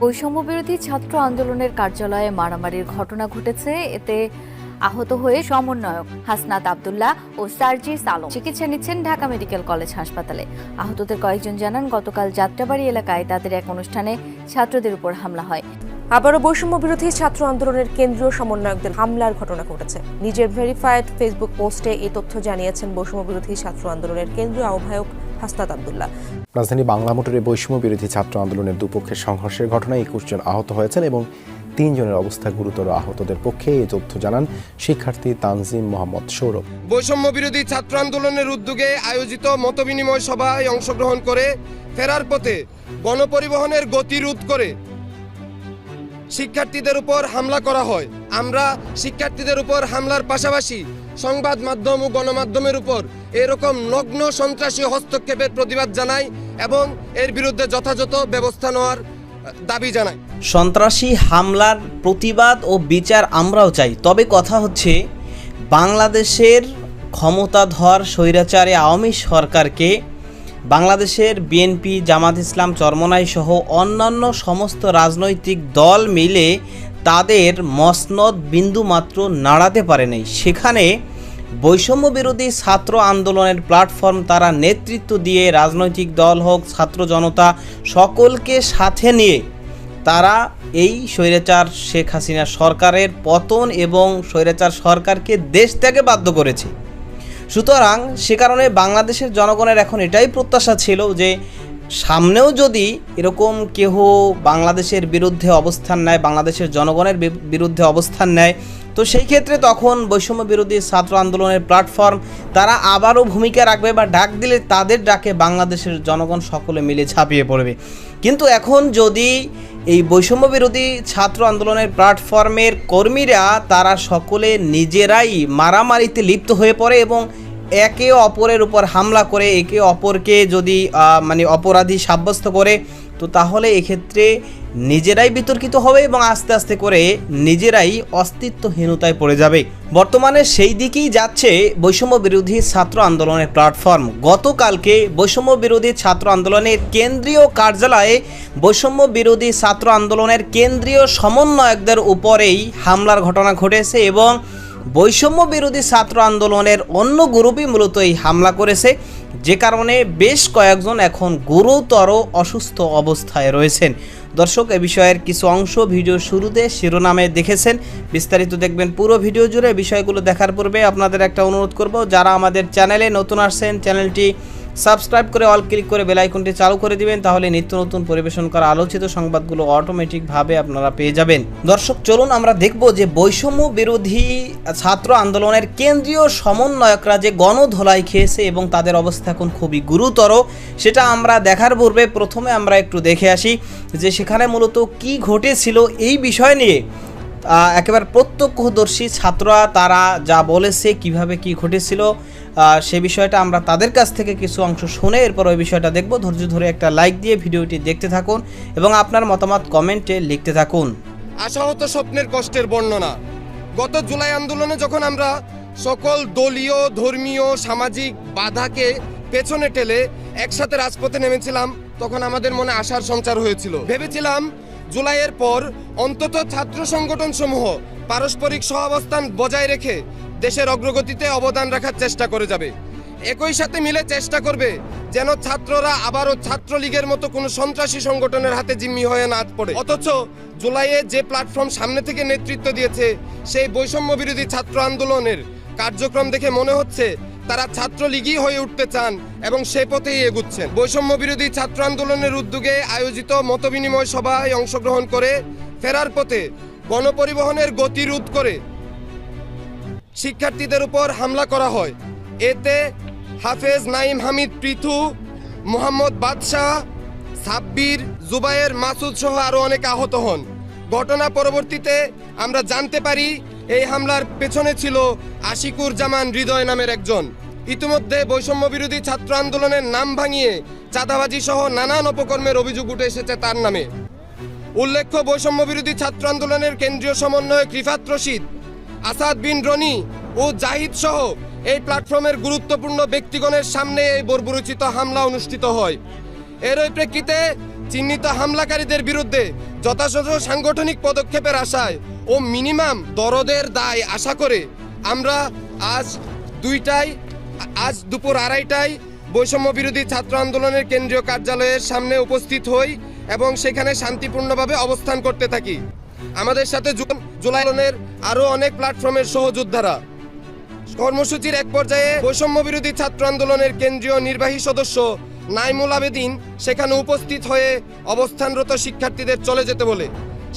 বৈষম্য বিরোধী ছাত্র আন্দোলনের কার্যালয়ে মারামারির ঘটনা ঘটেছে। এতে আহত হয়ে সমন্বয়ক হাসনাত আব্দুল্লাহ ও সার্জিস আলম চিকিৎসা নিচ্ছেন ঢাকা মেডিকেল কলেজ হাসপাতালে। আহতদের কয়েকজন জানান, গতকাল যাত্রাবাড়ি এলাকায় তাদের এক অনুষ্ঠানে ছাত্রদের উপর হামলা হয়। আবারও বৈষম্য বিরোধী ছাত্র আন্দোলনের কেন্দ্রীয় সমন্বয়কদের হামলার ঘটনা ঘটেছে। নিজের ভেরিফাইড ফেসবুক পোস্টে এই তথ্য জানিয়েছেন বৈষম্য বিরোধী ছাত্র আন্দোলনের কেন্দ্রীয় আহ্বায়ক হাসনাত আব্দুল্লাহ। রাজধানী বাংলা মোটরে বৈষম্য বিরোধী ছাত্র আন্দোলনের দুপক্ষের সংঘর্ষের ঘটনায় 21 জন আহত হয়েছেন এবং 3 জনের অবস্থা গুরুতর। আহতদের পক্ষে এই তথ্য জানান শিক্ষার্থী তানজিম মোহাম্মদ সৌরভ। বৈষম্য বিরোধী ছাত্র আন্দোলনের উদ্যোগে আয়োজিত মতবিনিময় সভায় অংশগ্রহণ করে ফেরার পথে গণপরিবহনের গতি রোধ করে শিক্ষার্থীদের উপর হামলা করা হয়। আমরা শিক্ষার্থীদের উপর হামলার পাশাপাশি সংবাদ মাধ্যম ও গণমাধ্যমের উপর এরকম নগ্ন সন্ত্রাসী হস্তক্ষেপের প্রতিবাদ জানাই এবং এর বিরুদ্ধে যথাযথ ব্যবস্থা নেওয়ার দাবি জানাই। সন্ত্রাসী হামলার প্রতিবাদ ও বিচার আমরাও চাই, তবে কথা হচ্ছে বাংলাদেশের ক্ষমতাধর স্বৈরাচারী আওয়ামী সরকারকে বাংলাদেশের বিএনপি, জামাত ইসলাম, চরমনাই সহ অন্যান্য সমস্ত রাজনৈতিক দল মিলে তাদের মসনদ বিন্দুমাত্র নাড়াতে পারে নাই। সেখানে বৈষম্য বিরোধী ছাত্র আন্দোলনের প্ল্যাটফর্ম তারা নেতৃত্ব দিয়ে রাজনৈতিক দল হোক, ছাত্র জনতা সকলকে সাথে নিয়ে তারা এই স্বৈরাচার শেখ হাসিনা সরকারের পতন এবং স্বৈরাচার সরকারকে দেশ ত্যাগে বাধ্য করেছে। সুতরাং সে কারণে বাংলাদেশের জনগণের এখন এটাই প্রত্যাশা ছিল যে সামনেও যদি এরকম কেহ বাংলাদেশের বিরুদ্ধে অবস্থান নেয়, বাংলাদেশের জনগণের বিরুদ্ধে অবস্থান নেয়, তো সেই ক্ষেত্রে তখন বৈষম্য বিরোধী ছাত্র আন্দোলনের প্ল্যাটফর্ম তারা আবারও ভূমিকা রাখবে বা ডাক দিলে তাদের ডাকে বাংলাদেশের জনগণ সকলে মিলে ঝাঁপিয়ে পড়বে। কিন্তু এখন যদি এই বৈষম্য বিরোধী ছাত্র আন্দোলনের প্ল্যাটফর্মের কর্মীরা তারা সকলে নিজেরাই মারামারিতে লিপ্ত হয়ে পড়ে এবং একে অপরের উপর হামলা করে একে অপরকে যদি অপরাধী সাব্যস্ত করে, তো তাহলে এক্ষেত্রে নিজেরাই বিতর্কিত হবে এবং আস্তে আস্তে করে নিজেরাই অস্তিত্বহীনতায় পড়ে যাবে। বর্তমানে সেই দিকেই যাচ্ছে বৈষম্য বিরোধী ছাত্র আন্দোলনের প্ল্যাটফর্ম। গতকালকে বৈষম্য বিরোধী ছাত্র আন্দোলনের কেন্দ্রীয় কার্যালয়ে বৈষম্য বিরোধী ছাত্র আন্দোলনের কেন্দ্রীয় সমন্বয়কদের উপরেই হামলার ঘটনা ঘটেছে এবং বৈষম্য বিরোধী ছাত্র আন্দোলনের অন্য গ্রুপই মূলত এই হামলা করেছে, যে কারণে বেশ কয়েকজন এখন গুরুতর অসুস্থ অবস্থায় রয়েছেন। দর্শক, এ বিষয়ের কিছু অংশ ভিডিও শুরুতে শিরোনামে দেখেছেন, বিস্তারিত দেখবেন পুরো ভিডিও জুড়ে। বিষয়গুলো দেখার পূর্বে আপনাদের একটা অনুরোধ করব, যারা আমাদের চ্যানেলে নতুন আসছেন চ্যানেলটি সাবস্ক্রাইব করে অল ক্লিক করে বেল আইকনটি চালু করে দিবেন, তাহলে নিত্য নতুন পরিবেশন করা আলোচিত সংবাদগুলো অটোমেটিকভাবে আপনারা পেয়ে যাবেন। দর্শক, চলুন আমরা দেখব যে বৈষম্য বিরোধী ছাত্র আন্দোলনের কেন্দ্রীয় সমন্বয়করা যে গণধোলাই খেয়েছে এবং তাদের অবস্থা এখন খুবই গুরুতর, সেটা আমরা দেখার পূর্বে প্রথমে আমরা একটু দেখে আসি যে সেখানে মূলত কি ঘটেছিল এই বিষয় নিয়ে একেবারে প্রত্যক্ষদর্শী ছাত্ররা তারা যা বলেছে, কিভাবে কি ঘটেছিল সে বিষয়টা আমরা তাদের কাছ থেকে কিছু অংশ শুনে এরপর ওই বিষয়টা দেখব। ধৈর্য ধরে একটা লাইক দিয়ে ভিডিওটি দেখতে থাকুন এবং আপনার মতামত কমেন্টে লিখতে থাকুন। আশাহত স্বপ্নের কষ্টের বর্ণনা। গত জুলাই আন্দোলনে যখন আমরা সকল দলীয়, ধর্মীয়, সামাজিক বাধাকে পেছনে ঠেলে একসাথে রাজপথে নেমেছিলাম, তখন আমাদের মনে আশার সঞ্চার হয়েছিল। ভেবেছিলাম জুলাইয়ের পর অন্তত ছাত্র সংগঠন সমূহ পারস্পরিক সহাবস্থান বজায় রেখে দেশের অগ্রগতিতে অবদান রাখার চেষ্টা করে যাবে, একই সাথে মিলে চেষ্টা করবে যেন ছাত্ররা আবারও ছাত্রলীগের মতো কোনো সন্ত্রাসী সংগঠনের হাতে জিম্মি হয়ে না পড়ে। অথচ জুলাইয়ে যে প্ল্যাটফর্ম সামনে থেকে নেতৃত্ব দিয়েছে সেই বৈষম্য বিরোধী ছাত্র আন্দোলনের কার্যক্রম দেখে মনে হচ্ছে তারা ছাত্রলীগই হয়ে উঠতে চান এবং সে পথেই এগুচ্ছেন। বৈষম্য বিরোধী ছাত্র আন্দোলনের উদ্যোগে আয়োজিত মতবিনিময় সভায় অংশগ্রহণ করে ফেরার পথে গণপরিবহনের গতি রোধ করে শিক্ষার্থীদের উপর হামলা করা হয়। এতে হাফেজ নাইম হামিদ পৃথু, মোহাম্মদ বাদশাহ, সাব্বির, জুবায়ের, মাসুদ সহ আরও অনেক আহত হন। ঘটনা পরবর্তীতে আমরা জানতে পারি এই হামলার পেছনে ছিল আশিকুর জামান হৃদয় নামের একজন। ইতিমধ্যে বৈষম্য বিরোধী ছাত্র আন্দোলনের নাম ভাঙিয়ে চাঁদাবাজি সহ নানান অপকর্মের অভিযোগ উঠে এসেছে তার নামে। উল্লেখ্য, বৈষম্য বিরোধী ছাত্র আন্দোলনের কেন্দ্রীয় সমন্বয়ক রিফাত রশিদ, আসাদ বিন রনি ও জাহিদ সহ এই প্ল্যাটফর্মের গুরুত্বপূর্ণ ব্যক্তিগণের সামনে এই বর্বরোচিত হামলা অনুষ্ঠিত হয়। এরই প্রেক্ষিতে চিহ্নিত হামলাকারীদের বিরুদ্ধে যথাযথ সাংগঠনিক পদক্ষেপের আশায় ও মিনিমাম দরদের দায় আশা করে আমরা আজ দুপুর 2:30টায় বৈষম্য বিরোধী ছাত্র আন্দোলনের কেন্দ্রীয় কার্যালয়ের সামনে উপস্থিত হই এবং সেখানে শান্তিপূর্ণভাবে অবস্থান করতে থাকি। আমাদের সাথে জুলাই আন্দোলনের আরও অনেক প্ল্যাটফর্মের সহযোদ্ধারা। কর্মসূচির এক পর্যায়ে বৈষম্য বিরোধী ছাত্র আন্দোলনের কেন্দ্রীয় নির্বাহী সদস্য নাইমুল আবেদিন সেখানে উপস্থিত হয়ে অবস্থানরত শিক্ষার্থীদের চলে যেতে বলে।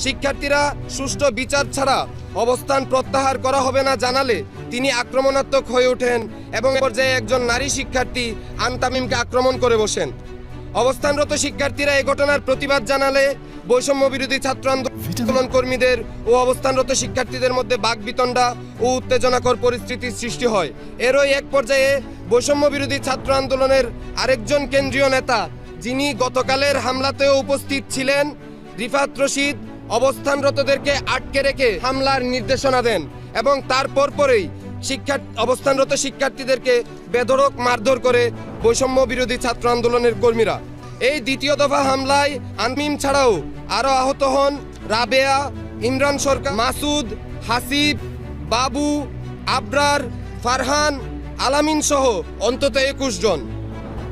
শিক্ষার্থীরা সুষ্ঠু বিচার ছাড়া অবস্থান প্রত্যাহার করা হবে না জানালে তিনি আক্রমণাত্মক হয়ে ওঠেন এবং পর্যায়ে একজন নারী শিক্ষার্থী আনতামিমকে আক্রমণ করে বসেন। অবস্থানরত শিক্ষার্থীরা এই ঘটনার প্রতিবাদ জানালে বৈষম্য বিরোধী ছাত্র আন্দোলন কর্মীদের ও অবস্থানরত শিক্ষার্থীদের মধ্যে বাকবিতণ্ডা ও উত্তেজনাকর পরিস্থিতির সৃষ্টি হয়। এরই এক পর্যায়ে বৈষম্য বিরোধী ছাত্র আন্দোলনের আরেকজন কেন্দ্রীয় নেতা, যিনি গতকালের হামলাতেও উপস্থিত ছিলেন, রিফাত রশিদ, অবস্থানরতদেরকে আটকে রেখে হামলার নির্দেশনা দেন এবং তার পরপরই অবস্থানরত শিক্ষার্থীদেরকে বেধড়ক মারধর করে বৈষম্য বিরোধী ছাত্র আন্দোলনের কর্মীরা। এই দ্বিতীয় দফা হামলায় আনমিম ছাড়াও আরও আহত হন রাবেয়া, ইমরান সরকার, মাসুদ, হাসিব, বাবু, আবরার, ফারহান, আলামিন সহ অন্তত 21 জন।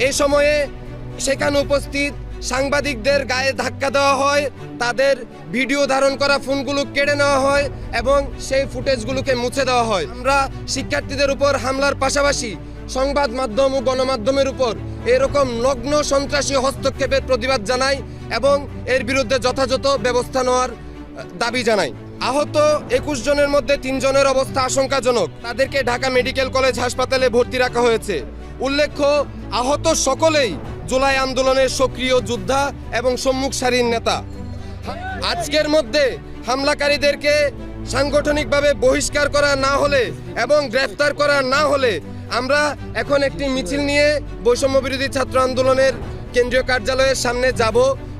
এ সময়ে সেখানে উপস্থিত সাংবাদিকদের গায়ে ধাক্কা দেওয়া হয়, তাদের ভিডিও ধারণ করা ফোনগুলো কেড়ে নেওয়া হয় এবং সেই ফুটেজগুলোকে মুছে দেওয়া হয়। আমরা শিক্ষার্থীদের উপর হামলার পাশাপাশি সংবাদ মাধ্যম ও গণমাধ্যমের উপর এরকম নগ্ন সন্ত্রাসী হস্তক্ষেপের প্রতিবাদ জানাই এবং এর বিরুদ্ধে যথাযথ ব্যবস্থা নেওয়ার দাবি জানাই। আহত 21 জনের মধ্যে 3 জনের অবস্থা আশঙ্কাজনক। তাদেরকে ঢাকা মেডিকেল কলেজ হাসপাতালে ভর্তি রাখা হয়েছে। উল্লেখ্য, আহত সকলেই জুলাই আন্দোলনের সক্রিয় যোদ্ধা এবং সম্মুখ সারির নেতা। আজকের মধ্যে হামলাকারীদেরকে সাংগঠনিকভাবে বহিষ্কার করা না হলে এবং গ্রেফতার করা না হলে আমরা এখন একটি মিছিল নিয়ে বৈষম্য বিরোধী ছাত্র আন্দোলনের কেন্দ্রীয় কার্যালয়ের সামনে যাব।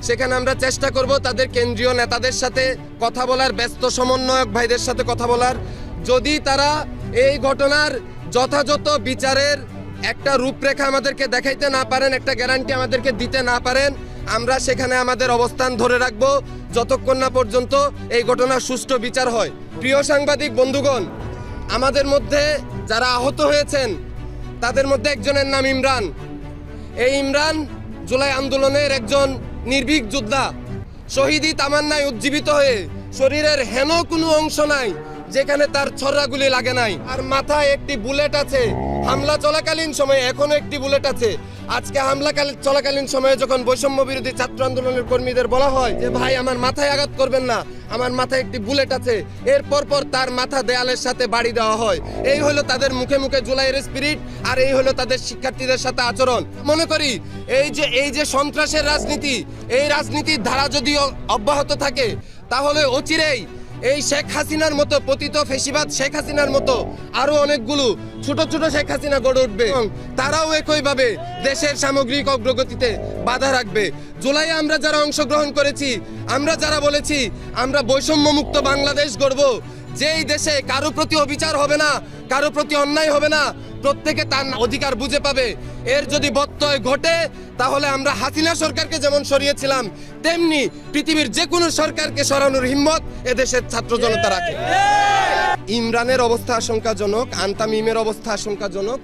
সেখানে আমরা চেষ্টা করব তাদের কেন্দ্রীয় নেতাদের সাথে কথা বলার, ব্যস্ত সমন্বয়ক ভাইদের সাথে কথা বলার। যদি তারা এই ঘটনার যথাযথ বিচারের একটা রূপরেখা আমাদেরকে দেখাইতে না পারেন, একটা গ্যারান্টি আমাদেরকে দিতে না পারেন, আমরা সেখানে আমাদের অবস্থান ধরে রাখব যতক্ষণ না পর্যন্ত এই ঘটনার সুষ্ঠু বিচার হয়। প্রিয় সাংবাদিক বন্ধুগণ, আমাদের মধ্যে যারা আহত হয়েছেন তাদের মধ্যে একজনের নাম ইমরান। এই ইমরান জুলাই আন্দোলনের একজন নির্ভীক যোদ্ধা। শহীদি তামান্নায় উজ্জীবিত হয়ে শরীরের হেন কোনো অংশ নাই যেখানে তার ছড়াগুলি লাগে নাই। আর মাথায় একটি বুলেট আছে। হামলা চলাকালীন সময়ে এখনো একটি বুলেট আছে। আজকে হামলা চলাকালীন সময়ে যখন বৈষম্য বিরোধী ছাত্র আন্দোলনের কর্মীদের বলা হয় যে ভাই আমার মাথায় আঘাত করবেন না, আমার মাথায় একটি বুলেট আছে, এর পর তার মাথা দেয়ালের সাথে বাড়ি দেওয়া হয়। এই হলো তাদের মুখে মুখে জুলাইয়ের স্পিরিট, আর এই হলো তাদের শিক্ষার্থীদের সাথে আচরণ। মনে করি এই যে সন্ত্রাসের রাজনীতি, এই রাজনীতির ধারা যদি অব্যাহত থাকে তাহলে অচিরেই এই শেখ হাসিনার মতো পতিত ফেসিবাদ শেখ হাসিনার মতো আরো অনেকগুলো ছোট ছোট শেখ হাসিনা গড়ে উঠবে এবং তারাও একইভাবে দেশের সামগ্রিক অগ্রগতিতে বাধা রাখবে। জুলাইয়ে আমরা যারা অংশগ্রহণ করেছি, আমরা যারা বলেছি আমরা বৈষম্য মুক্ত বাংলাদেশ গড়ব, যেই দেশে কারো প্রতি অবিচার হবে না, কারো প্রতি অন্যায় হবে না, প্রত্যেকে তার অধিকার বুঝে পাবে, এর যদি ব্যত্যয় ঘটে তাহলে আমরা হাসিনা সরকারকে যেমন সরিয়েছিলাম তেমনি পৃথিবীর যে কোনো সরকারকে সরানোর হিম্মত এদেশের ছাত্র জনতা রাখে। ইমরানের অবস্থা আশঙ্কাজনক, আনতামিমের অবস্থা আশঙ্কাজনক,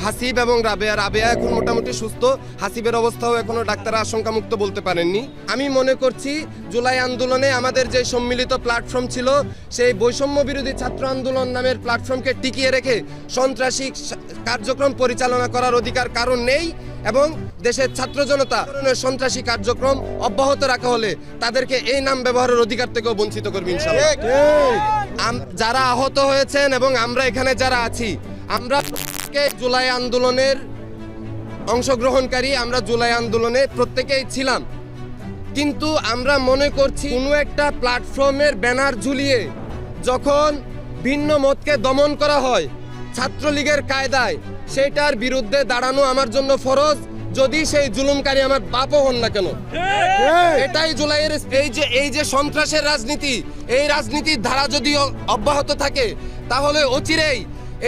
হাসিব এবং রাবেয়া এখন মোটামুটি সুস্থ। হাসিবের অবস্থাও এখনো ডাক্তাররা আশঙ্কামুক্ত বলতে পারেননি। আমি মনে করছি জুলাই আন্দোলনে আমাদের যে সম্মিলিত প্ল্যাটফর্ম ছিল, সেই বৈষম্য বিরোধী ছাত্র আন্দোলন নামের প্ল্যাটফর্মকে টিকিয়ে রেখে সন্ত্রাসী কার্যক্রম পরিচালনা করার অধিকার কারণ নেই এবং দেশের ছাত্র জনতা সন্ত্রাসী কার্যক্রম অব্যাহত রাখা হলে তাদেরকে এই নাম ব্যবহারের অধিকার থেকেও বঞ্চিত করবে ইনশাআল্লাহ। যারা আহত হয়েছেন এবং আমরা এখানে যারা আছি, আমরা জুলাই আন্দোলনের অংশগ্রহণকারী, আমরা জুলাই আন্দোলনে প্রত্যেকেই ছিলাম, কিন্তু আমরা মনে করছি কোনো একটা প্ল্যাটফর্মের ব্যানার ঝুলিয়ে যখন ভিন্ন মতকে দমন করা হয় ছাত্রলীগের কায়দায়, সেটার বিরুদ্ধে দাঁড়ানো আমার জন্য ফরজ, যদি সেই জুলুমকারী আমার বাপও হন না কেন। এটাই জুলাইয়ের এই যে সন্ত্রাসের রাজনীতি, এই রাজনীতির ধারা যদি অব্যাহত থাকে তাহলে অচিরেই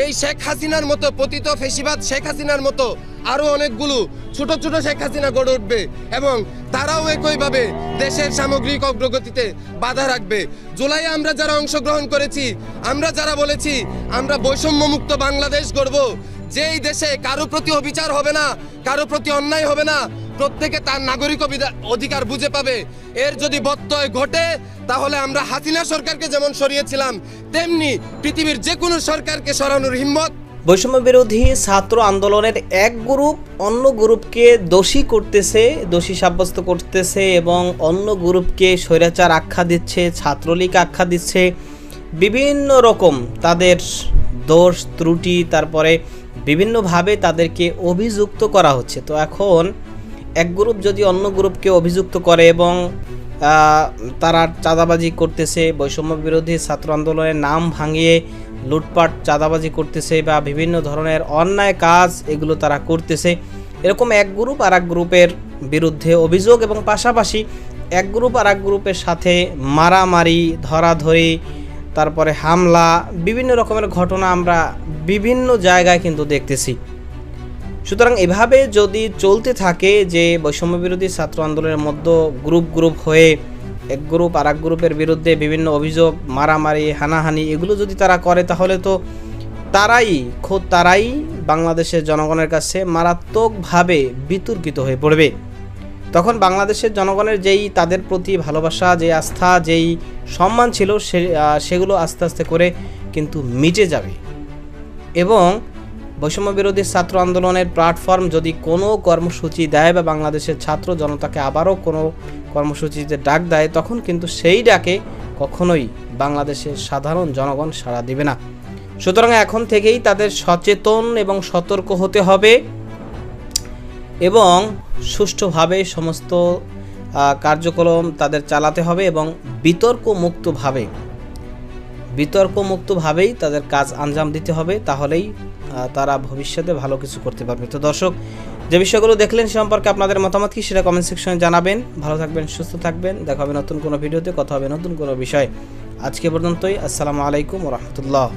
এই শেখ হাসিনার মতো পতিত ফেসিবাদ শেখ হাসিনার মতো আরো অনেকগুলো ছোট ছোট শেখ হাসিনা গড়ে উঠবে এবং তারাও একইভাবে দেশের সামগ্রিক অগ্রগতিতে বাধা রাখবে। জুলাইয়ে আমরা যারা অংশগ্রহণ করেছি, আমরা যারা বলেছি আমরা বৈষম্যমুক্ত বাংলাদেশ গড়ব, যেই দেশে কারো প্রতি অবিচার হবে না, কারো প্রতি অন্যায় হবে না, প্রত্যেকে তার নাগরিক অধিকার বুঝে পাবে, এর যদি ব্যত্যয় ঘটে তাহলে আমরা হাসিনা সরকারকে যেমন সরিয়েছিলাম তেমনি পৃথিবীর যে কোনো সরকারকে সরানোর হিম্মত। বৈষম্য বিরোধী ছাত্র আন্দোলনের এক গ্রুপ অন্য গ্রুপকে দোষী করতেছে, দোষী সাব্যস্ত করতেছে এবং অন্য গ্রুপকে স্বৈরাচার আখ্যা দিচ্ছে, ছাত্রলীগ আখ্যা দিচ্ছে, বিভিন্ন রকম তাদের দোষ ত্রুটি, তারপরে বিভিন্নভাবে তাদেরকে অভিযুক্ত করা হচ্ছে। তো এখন এক গ্রুপ যদি অন্য গ্রুপকে অভিযুক্ত করে এবং তারা চাঁদাবাজি করতেছে, বৈষম্য বিরোধী ছাত্র আন্দোলনের নাম ভাঙিয়ে লুটপাট চাঁদাবাজি করতেছে বা বিভিন্ন ধরনের অন্যায় কাজ এগুলো তারা করতেছে, এরকম এক গ্রুপ আর এক গ্রুপের বিরুদ্ধে অভিযোগ এবং পাশাপাশি এক গ্রুপ আর এক গ্রুপের সাথে মারামারি, ধরাধরি, তারপরে হামলা, বিভিন্ন রকমের ঘটনা আমরা বিভিন্ন জায়গায় কিন্তু দেখতেছি। সুতরাং এভাবে যদি চলতে থাকে যে বৈষম্য বিরোধী ছাত্র আন্দোলনের মধ্যে গ্রুপ হয়ে এক গ্রুপ আর এক গ্রুপের বিরুদ্ধে বিভিন্ন অভিযোগ, মারামারি, হানাহানি এগুলো যদি তারা করে তাহলে তো তারাই বাংলাদেশের জনগণের কাছে মারাত্মকভাবে বিতর্কিত হয়ে পড়বে। তখন বাংলাদেশের জনগণের যেই তাদের প্রতি ভালোবাসা, যে আস্থা, যেই সম্মান ছিল সেগুলো আস্তে আস্তে করে কিন্তু মিটে যাবে। এবং বৈষম্য বিরোধী ছাত্র আন্দোলনের প্ল্যাটফর্ম যদি কোনো কর্মসূচি দেয় বা বাংলাদেশের ছাত্র জনতাকে আবারও কোনো কর্মসূচিতে ডাক দেয়, তখন কিন্তু সেই ডাকে কখনোই বাংলাদেশের সাধারণ জনগণ সাড়া দিবে না। সুতরাং এখন থেকেই তাদের সচেতন এবং সতর্ক হতে হবে এবং সুষ্ঠুভাবে সমস্ত কার্যক্রম তাদের চালাতে হবে এবং বিতর্কমুক্তভাবেই তাদের কাজ আঞ্জাম দিতে হবে, তাহলেই তারা ভবিষ্যতে ভালো কিছু করতে পারবে। তো দর্শক, যে বিষয়গুলো দেখলেন সে সম্পর্কে আপনাদের মতামত কি সেটা কমেন্ট সেকশনে জানাবেন। ভালো থাকবেন, সুস্থ থাকবেন, দেখা হবে নতুন কোনো ভিডিওতে, কথা হবে নতুন কোনো বিষয়। আজকে পর্যন্তই। আসসালামু আলাইকুম ওয়া রাহমাতুল্লাহ।